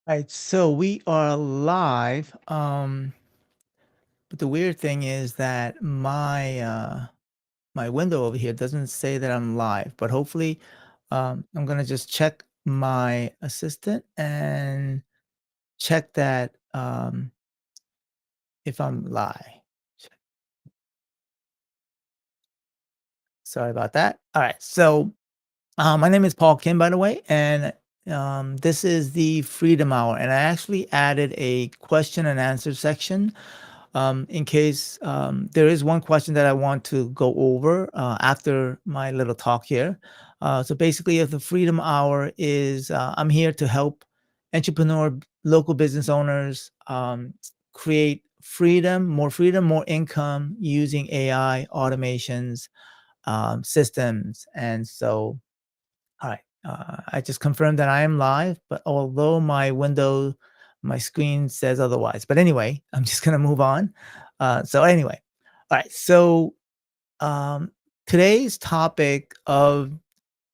Right, so we are live. But the weird thing is that my window over here doesn't say that I'm live, but hopefully I'm gonna just check my assistant and check that if I'm live. Sorry about that. All right, so my name is Paul Kim, by the way, and this is the Freedom Hour, and I actually added a question and answer section in case there is one question that I want to go over after my little talk here. So basically, if the Freedom Hour is, I'm here to help entrepreneur, local business owners create freedom, more income using AI, automations, systems. And so, all right, I just confirmed that I am live, but although my screen says otherwise. But anyway, I'm just gonna move on. So anyway, all right. So um, today's topic of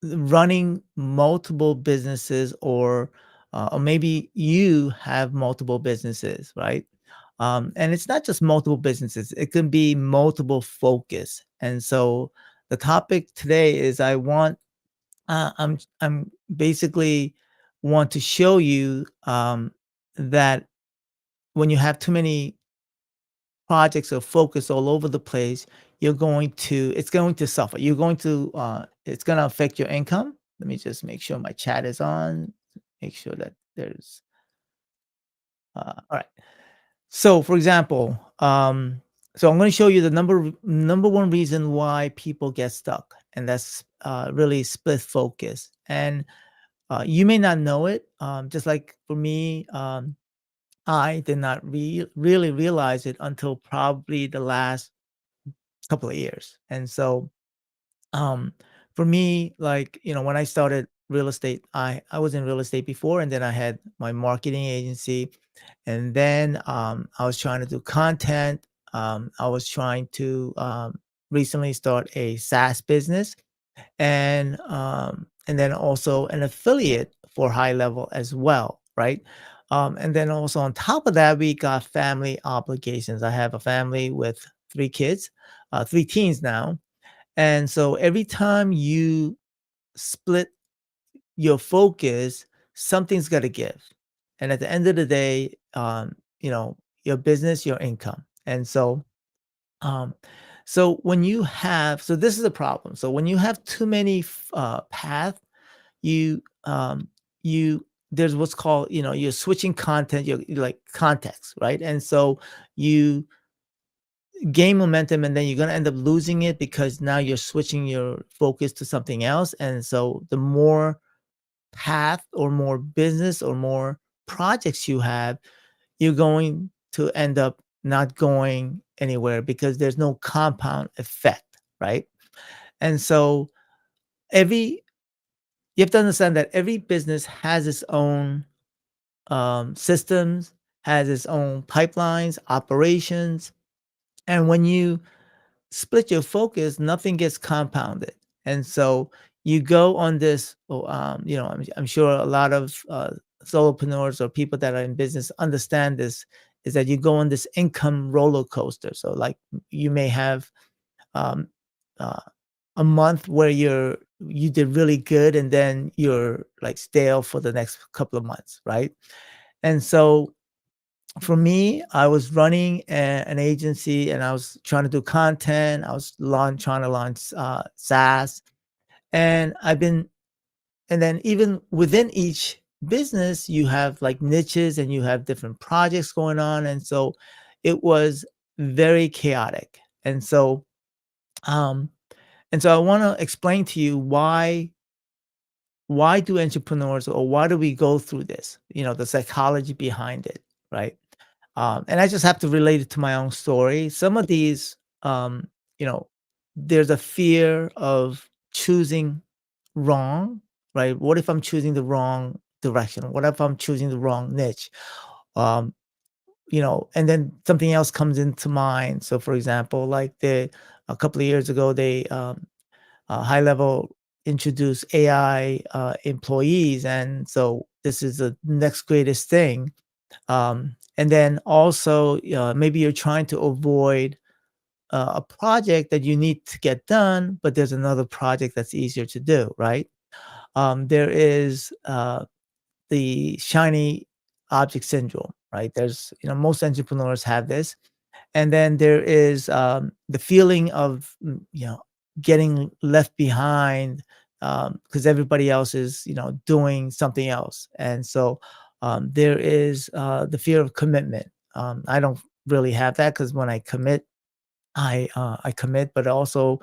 running multiple businesses, or maybe you have multiple businesses, right? And it's not just multiple businesses; it can be multiple focus. And so the topic today is I'm basically want to show you that when you have too many projects or focus all over the place, it's going to suffer. It's going to affect your income. Let me just make sure my chat is on. Make sure that there's all right. So, for example, so I'm going to show you the number one reason why people get stuck, and that's really split focus. And you may not know it. Just like for me, I did not really realize it until probably the last couple of years. And so, um, for me, like when I started real estate, I was in real estate before, and then I had my marketing agency, and then I was trying to do content. I was trying to recently start a SaaS business, and then also an affiliate for high level as well, right? And then also on top of that, we got family obligations. I have a family with three kids, three teens now, and so every time you split your focus, something's got to give, and at the end of the day, your business, your income, and so um, so this is a problem. So when you have too many paths, you you there's what's called, you're switching content, you're like context, right? And so you gain momentum, and then you're gonna end up losing it because now you're switching your focus to something else. And so the more path or more business or more projects you have, you're going to end up not going anywhere because there's no compound effect, right? And so every you have to understand that every business has its own systems, has its own pipelines, operations, and when you split your focus, nothing gets compounded. And so you go on this, I'm sure a lot of solopreneurs or people that are in business understand this, is that you go on this income roller coaster. So, like, you may have um, uh, a month where you did really good, and then you're like stale for the next couple of months, right? And so for me, I was running an agency, and I was trying to do content. I was trying to launch SaaS, and and then even within each business, you have like niches and you have different projects going on, and so it was very chaotic. Um, and so I want to explain to you why do entrepreneurs, or why do we go through this? The psychology behind it, right? And I just have to relate it to my own story. Some of these, you know, there's a fear of choosing wrong, right? What if I'm choosing the wrong direction? What if I'm choosing the wrong niche? Um, and then something else comes into mind. So, for example, like a couple of years ago, they high level introduced AI employees, and so this is the next greatest thing. And then also, maybe you're trying to avoid a project that you need to get done, but there's another project that's easier to do, right? There is the shiny object syndrome, right? There's, most entrepreneurs have this. And then there is the feeling of, getting left behind because everybody else is, doing something else. And so there is the fear of commitment. I don't really have that because when I commit, I commit, but also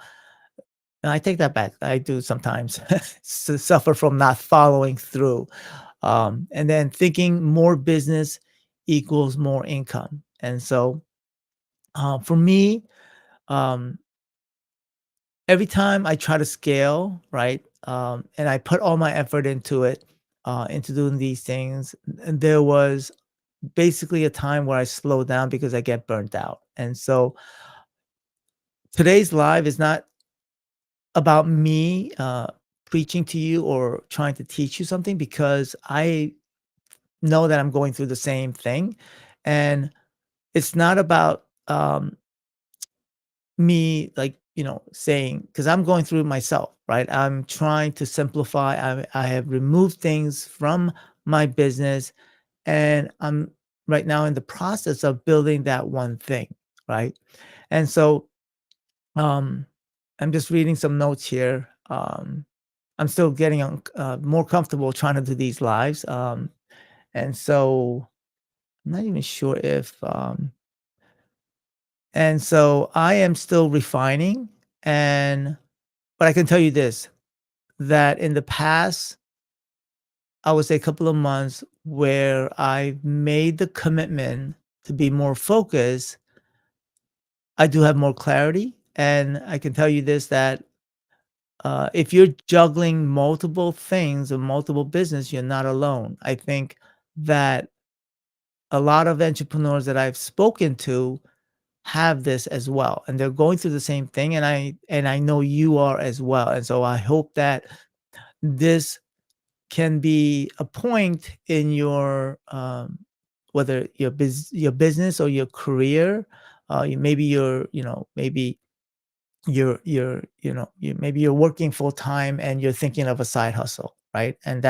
I take that back. I do sometimes suffer from not following through. And then thinking more business equals more income. And so for me, um, every time I try to scale, right, and I put all my effort into it, into doing these things, and there was basically a time where I slow down because I get burnt out. And so today's live is not about me preaching to you or trying to teach you something because I know that I'm going through the same thing. And it's not about me, like, saying, because I'm going through it myself, right? I'm trying to simplify. I have removed things from my business, and I'm right now in the process of building that one thing, right? And so um, I'm just reading some notes here. I'm still getting more comfortable trying to do these lives. And so I'm not even sure if, and so I am still refining. And, but I can tell you this, that in the past, I would say a couple of months where I made the commitment to be more focused, I do have more clarity. And I can tell you this, that if you're juggling multiple things or multiple business, you're not alone. I think that a lot of entrepreneurs that I've spoken to have this as well, and they're going through the same thing, and I know you are as well. And so I hope that this can be a point in your whether your business or your career, maybe maybe maybe you're working full time and you're thinking of a side hustle, right? And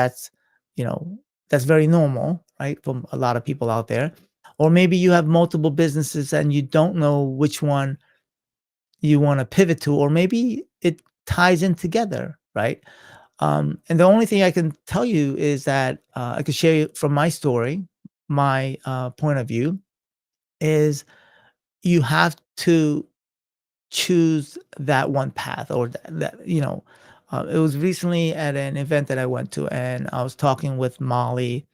you know that's very normal, right, from a lot of people out there. Or maybe you have multiple businesses and you don't know which one you want to pivot to, or maybe it ties in together, right? And the only thing I can tell you is that I could share you from my story, my point of view is you have to choose that one path, or it was recently at an event that I went to, and I was talking with Molly.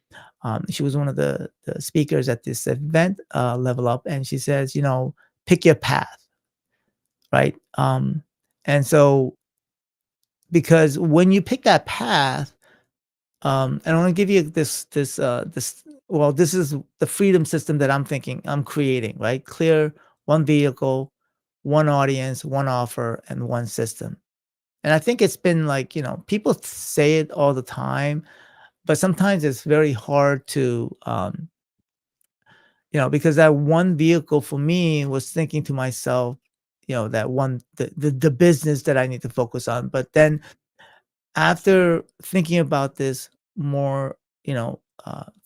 She was one of the speakers at this event, Level Up, and she says, pick your path, right? And so because when you pick that path, and I want to give you this is the freedom system that I'm creating, right? Clear, one vehicle, one audience, one offer, and one system. And I think it's been like, people say it all the time, but sometimes it's very hard to, because that one vehicle for me was thinking to myself, that the business that I need to focus on. But then after thinking about this more,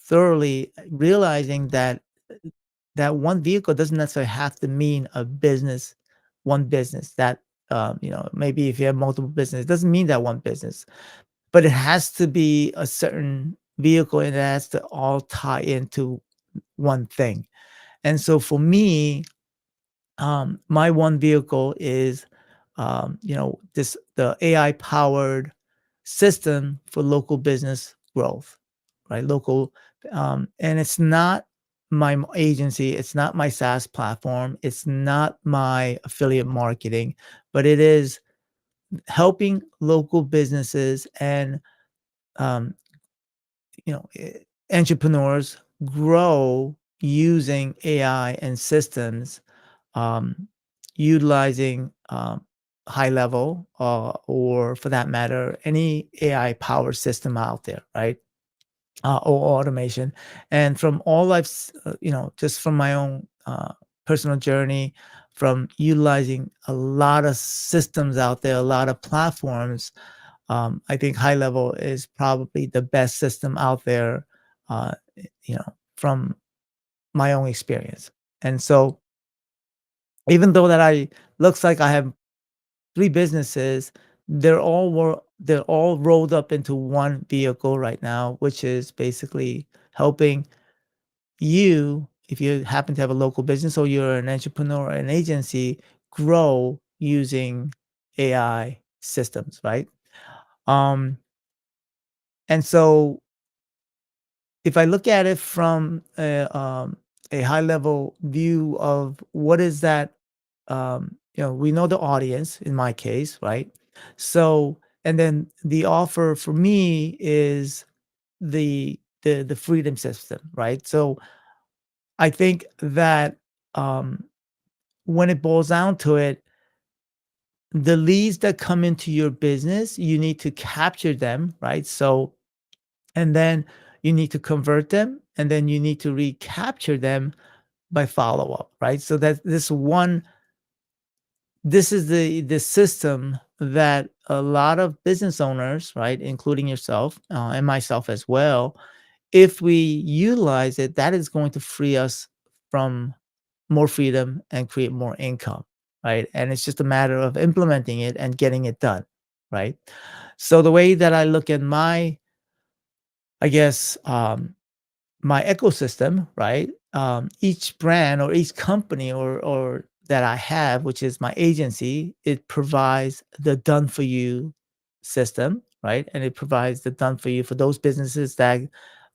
thoroughly, realizing that that one vehicle doesn't necessarily have to mean one business. That maybe if you have multiple business, it doesn't mean that one business, but it has to be a certain vehicle, and it has to all tie into one thing. And so for me, my one vehicle is, the AI powered system for local business growth, right? And it's not my agency, it's not my SaaS platform, it's not my affiliate marketing, but it is helping local businesses and um, entrepreneurs grow using AI and systems, um, utilizing high level, or for that matter, any AI power system out there, right? or automation. And from all just from my own personal journey, from utilizing a lot of systems out there, a lot of platforms, I think high level is probably the best system out there, from my own experience. And so, even though that I looks like I have three businesses, they're all rolled up into one vehicle right now, which is basically helping you, if you happen to have a local business or you're an entrepreneur or an agency, grow using AI systems, right? Um, and so if I look at it from a high level view of what is that, we know the audience in my case, right? So, and then the offer for me is the freedom system, right? So I think that um, when it boils down to it, the leads that come into your business, you need to capture them, right? So, and then you need to convert them, and then you need to recapture them by follow up, right? So that this is the system that a lot of business owners, right, including yourself and myself as well, if we utilize it, that is going to free us from more freedom and create more income, right? And it's just a matter of implementing it and getting it done, right? So the way that I look at I guess, my ecosystem, right? Each brand or each company or that I have, which is my agency, it provides the done for you system, right? And it provides the done for you for those businesses that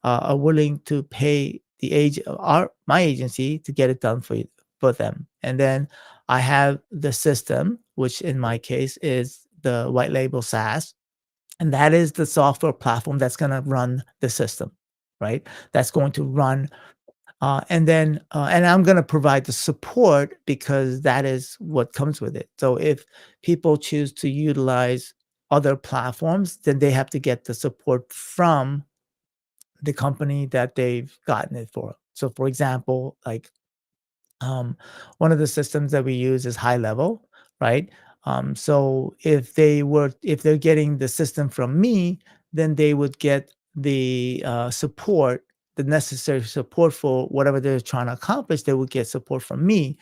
are willing to pay the age our my agency to get it done for them. And then I have the system, which in my case is the white label SaaS, and that is the software platform that's going to run the system, right? That's going to run and I'm going to provide the support because that is what comes with it. So if people choose to utilize other platforms, then they have to get the support from the company that they've gotten it for. So for example, like um, one of the systems that we use is high level, right? So if they're getting the system from me, then they would get the necessary support for whatever they're trying to accomplish. They would get support from me.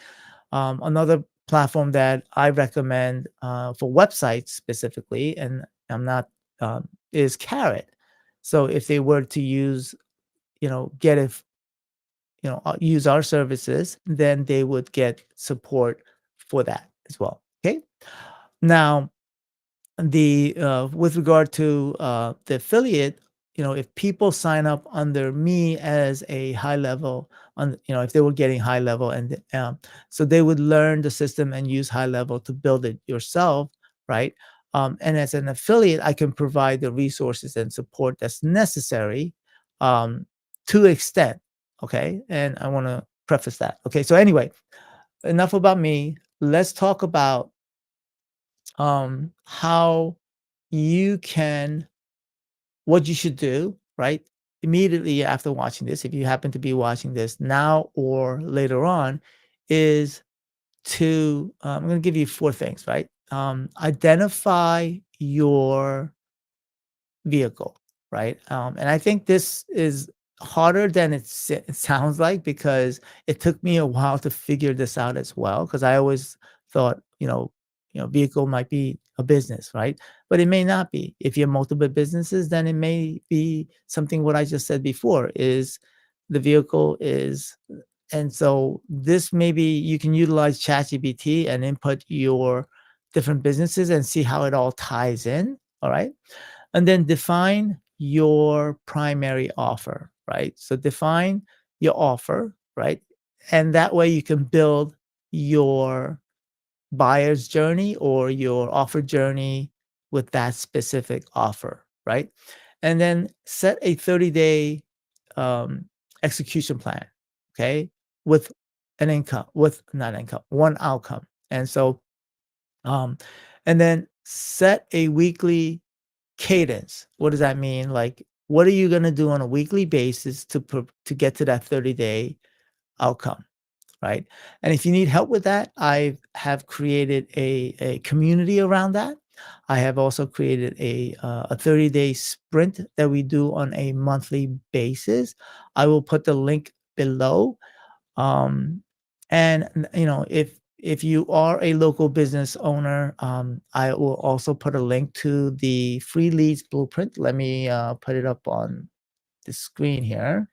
Another platform that I recommend for websites specifically, and I'm not is Carrot. So if they were to use, get it use our services, then they would get support for that as well. Okay. Now, the with regard to the affiliate, if people sign up under me as a high level, if they were getting high level, and so they would learn the system and use high level to build it yourself, right? And as an affiliate, I can provide the resources and support that's necessary um, to extent. Okay, and I want to preface that. Okay, so anyway, enough about me. Let's talk about how you can what you should do, right? Immediately after watching this, if you happen to be watching this now or later on, is to I'm going to give you four things, right? Identify your vehicle, right? And I think this is harder than it sounds like because it took me a while to figure this out as well. Because I always thought, vehicle might be a business, right? But it may not be. If you have multiple businesses, then it may be something what I just said before is the vehicle is. And so this maybe you can utilize ChatGPT and input your different businesses and see how it all ties in. All right. And then define your primary offer, right? So define your offer, right? And that way you can build your buyer's journey or your offer journey with that specific offer, right? And then set a 30-day um, execution plan, okay? With with not income, one outcome. And so, um, and then set a weekly cadence. What does that mean? Like what are you going to do on a weekly basis to get to that 30-day outcome, right? And if you need help with that, I have created a community around that. I have also created a 30-day sprint that we do on a monthly basis. I will put the link below. Um, and if you are a local business owner, I will also put a link to the free leads blueprint. Let me put it up on the screen here.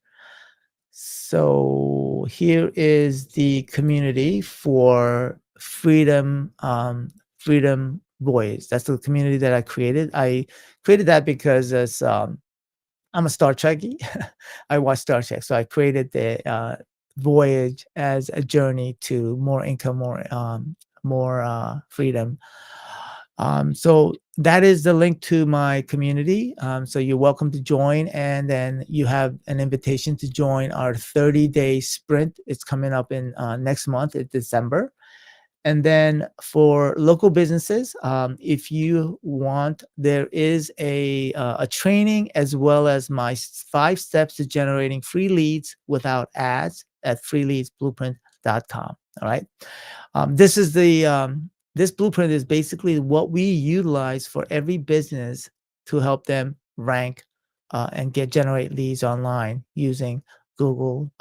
So here is the community for Freedom Boys. That's the community that I created. I created that because I'm a Star Trekkie. I watch Star Trek, so I created the voyage as a journey to more income, more freedom. So that is the link to my community. So you're welcome to join, and then you have an invitation to join our 30-day sprint. It's coming up in next month, in December. And then for local businesses, if you want, there is a training as well as my 5 steps to generating free leads without ads at freeleadsblueprint.com. All right. This blueprint is basically what we utilize for every business to help them rank and generate leads online using Google,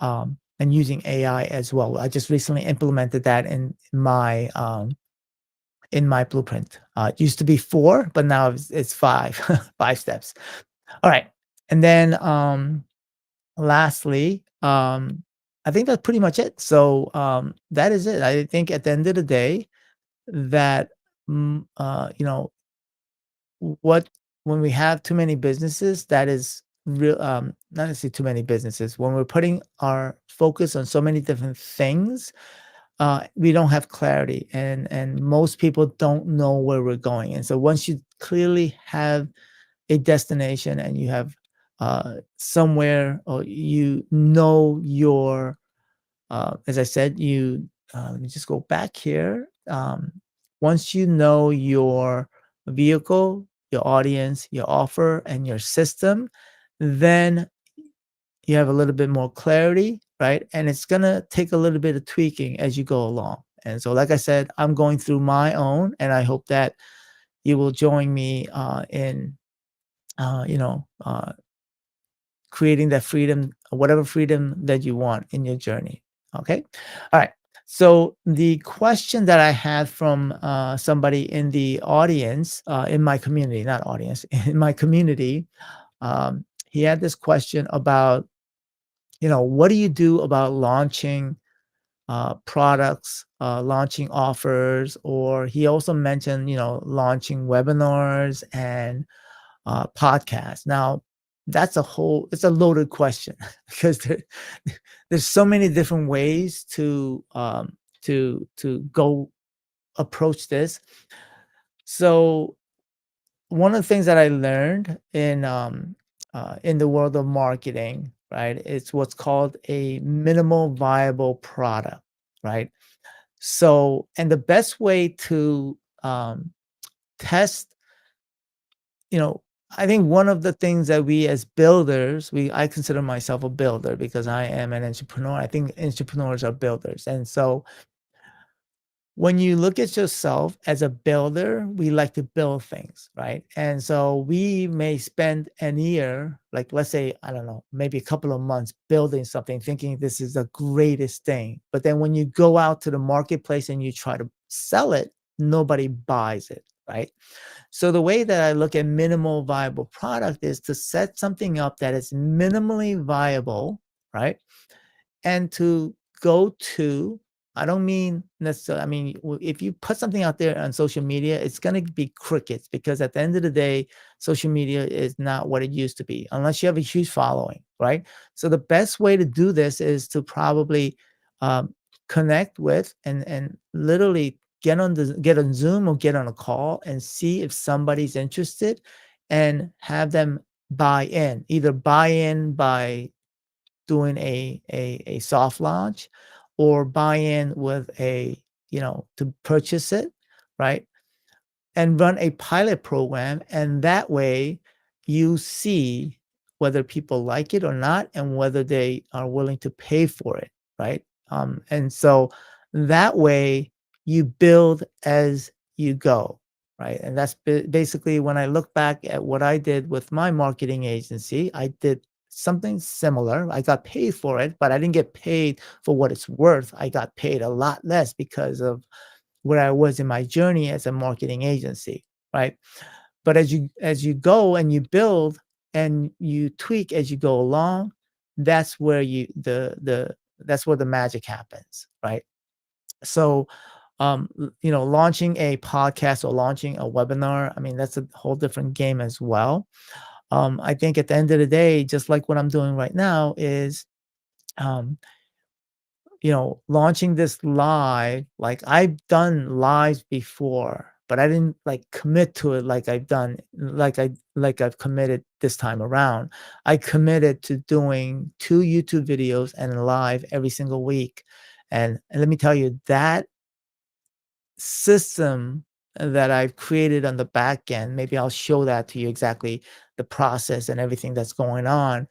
and using AI as well. I just recently implemented that in my blueprint. It used to be 4, but now it's 5, 5 steps. All right. And then lastly, I think that's pretty much it. So that is it. I think at the end of the day, that you know, what when we have too many businesses, that is real. Not necessarily too many businesses. When we're putting our focus on so many different things, we don't have clarity, and most people don't know where we're going. And so once you clearly have a destination and you have somewhere, or your as I said, let me just go back here. Once you know your vehicle, your audience, your offer, and your system, then you have a little bit more clarity, right? And it's gonna take a little bit of tweaking as you go along. And so, like I said, I'm going through my own, and I hope that you will join me in, you know, creating that freedom, whatever freedom that you want in your journey. Okay. All right. So the question that I had from somebody in the audience, in my community, not audience, in my community, he had this question about, what do you do about launching products, launching offers, or he also mentioned, launching webinars and podcast. Now, it's a loaded question because there's so many different ways to go approach this. So one of the things that I learned in the world of marketing, right, it's what's called a minimal viable product, right? So, and the best way to test, you know, I think one of the things that we as builders, I consider myself a builder because I am an entrepreneur. I think entrepreneurs are builders. And so when you look at yourself as a builder, we like to build things, right? And so we may spend an year, like let's say, I don't know, maybe a couple of months building something, thinking this is the greatest thing. But then when you go out to the marketplace and you try to sell it, nobody buys it, right? So the way that I look at minimal viable product is to set something up that is minimally viable, right? And to go to, I don't mean necessarily, I mean, if you put something out there on social media, it's going to be crickets because at the end of the day, social media is not what it used to be unless you have a huge following, right? So the best way to do this is to probably um, connect with and literally get on Zoom or get on a call and see if somebody's interested and have them buy in, either buy in by doing a soft launch or buy in with to purchase it, right? And run a pilot program. And that way you see whether people like it or not, and whether they are willing to pay for it, right? And so that way you build as you go, right? And that's basically when I look back at what I did with my marketing agency, I did something similar. I got paid for it, but I didn't get paid for what it's worth. I got paid a lot less because of where I was in my journey as a marketing agency, right? But as you go and you build and you tweak as you go along, that's where that's where the magic happens, right? So, launching a podcast or launching a webinar, I mean, that's a whole different game as well. I think at the end of the day, just like what I'm doing right now is, um, launching this live, like I've done lives before, but I didn't like commit to it like I've committed this time around. I committed to doing 2 YouTube videos and a live every single week. And let me tell you, that system that I've created on the back end, maybe I'll show that to you exactly the process and everything that's going on.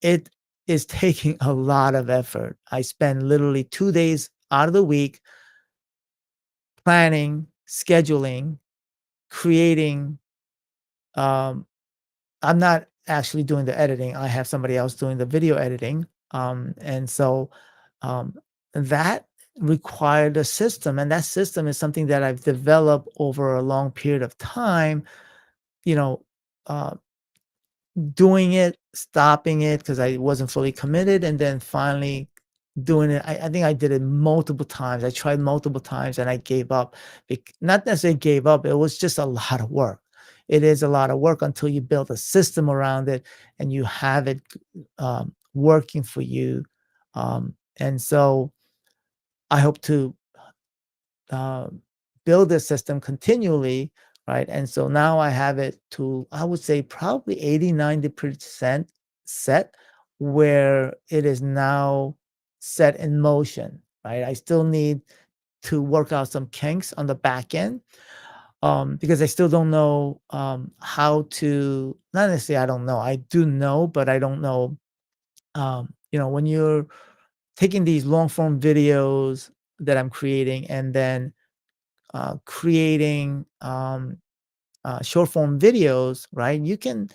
It is taking a lot of effort. I spend literally 2 days out of the week planning, scheduling, creating. um, I'm not actually doing the editing. I have somebody else doing the video editing. And so um, that required a system, and that system is something that I've developed over a long period of time. You know, uh, Doing it, stopping it because I wasn't fully committed, and then finally doing it. I think I did it multiple times. I tried multiple times and I gave up. Not necessarily gave up, it was just a lot of work. It is a lot of work until you build a system around it and you have it working for you. And so I hope to uh, build this system continually, right? And so now I have it to, I would say, probably 80, 90% set, where it is now set in motion, right? I still need to work out some kinks on the back end, because I still don't know how to, not necessarily I don't know, I do know, but I don't know, when you're taking these long form videos that I'm creating and then creating short form videos, right? You can,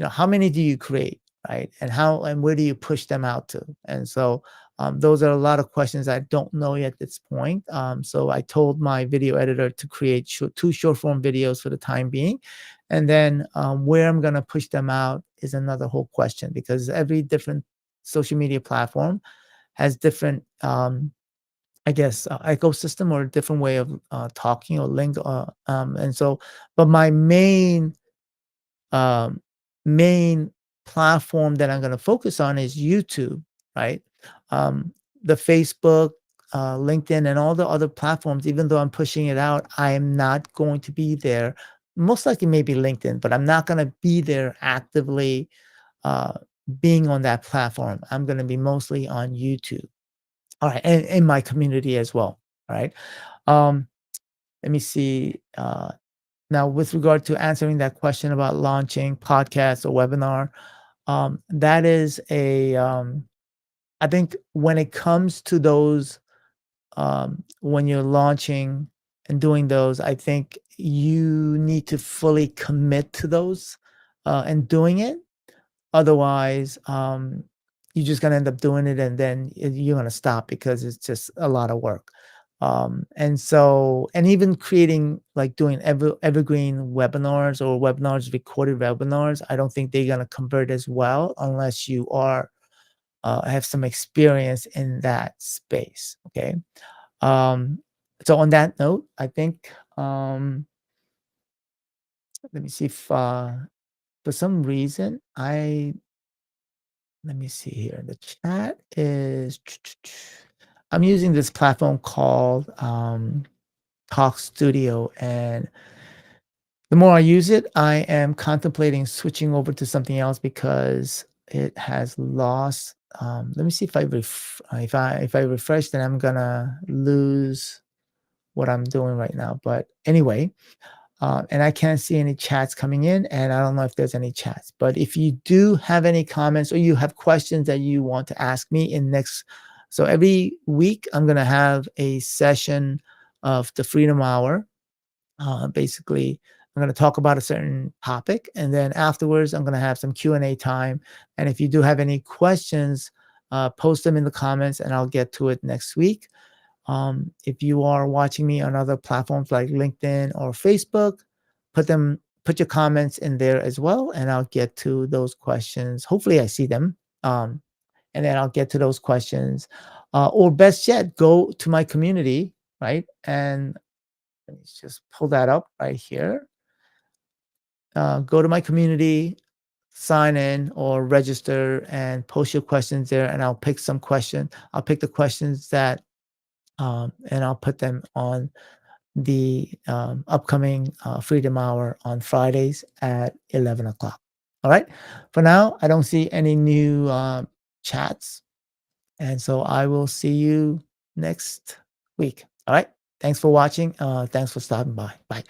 how many do you create, right? And how and where do you push them out to? And so those are a lot of questions I don't know yet at this point. So I told my video editor to create 2 short form videos for the time being. And then where I'm going to push them out is another whole question, because every different social media platform has different I guess, ecosystem or a different way of talking or link. And so, but my um, main platform that I'm going to focus on is YouTube, right? Um, the Facebook, LinkedIn, and all the other platforms. Even though I'm pushing it out, I am not going to be there. Most likely, maybe LinkedIn, but I'm not going to be there actively uh, being on that platform. I'm going to be mostly on YouTube. All right, and in my community as well. All right. Um, Let me see. Now, with regard to answering that question about launching podcast or webinar, that is I think when it comes to those, when you're launching and doing those, I think you need to fully commit to those and doing it. Otherwise, you're just gonna end up doing it, and then you're gonna stop because it's just a lot of work. And so, and even creating, like doing evergreen webinars or webinars, recorded webinars, I don't think they're gonna convert as well unless you are have some experience in that space. Okay. Um, so on that note, I think let me see if for some reason let me see here. The chat is I'm using this platform called Talk Studio, and the more I use it, I am contemplating switching over to something else because it has lost. Let me see if if I refresh, then I'm gonna lose what I'm doing right now. But anyway, And I can't see any chats coming in, and I don't know if there's any chats. But if you do have any comments or you have questions that you want to ask me in next, so every week I'm gonna have a session of the Freedom Hour. Basically, I'm going to talk about a certain topic, and then afterwards, I'm going to have some Q&A time. And if you do have any questions, post them in the comments, and I'll get to it next week. If you are watching me on other platforms like LinkedIn or Facebook, put your comments in there as well, and I'll get to those questions. Hopefully, I see them, and then I'll get to those questions. Or best yet, go to my community, right? And let me just pull that up right here. Go to my community, sign in or register and post your questions there, and I'll pick some question. I'll pick the questions that, and I'll put them on the upcoming Freedom Hour on Fridays at 11 o'clock. All right. For now, I don't see any new chats. And so I will see you next week. All right. Thanks for watching. Thanks for stopping by. Bye.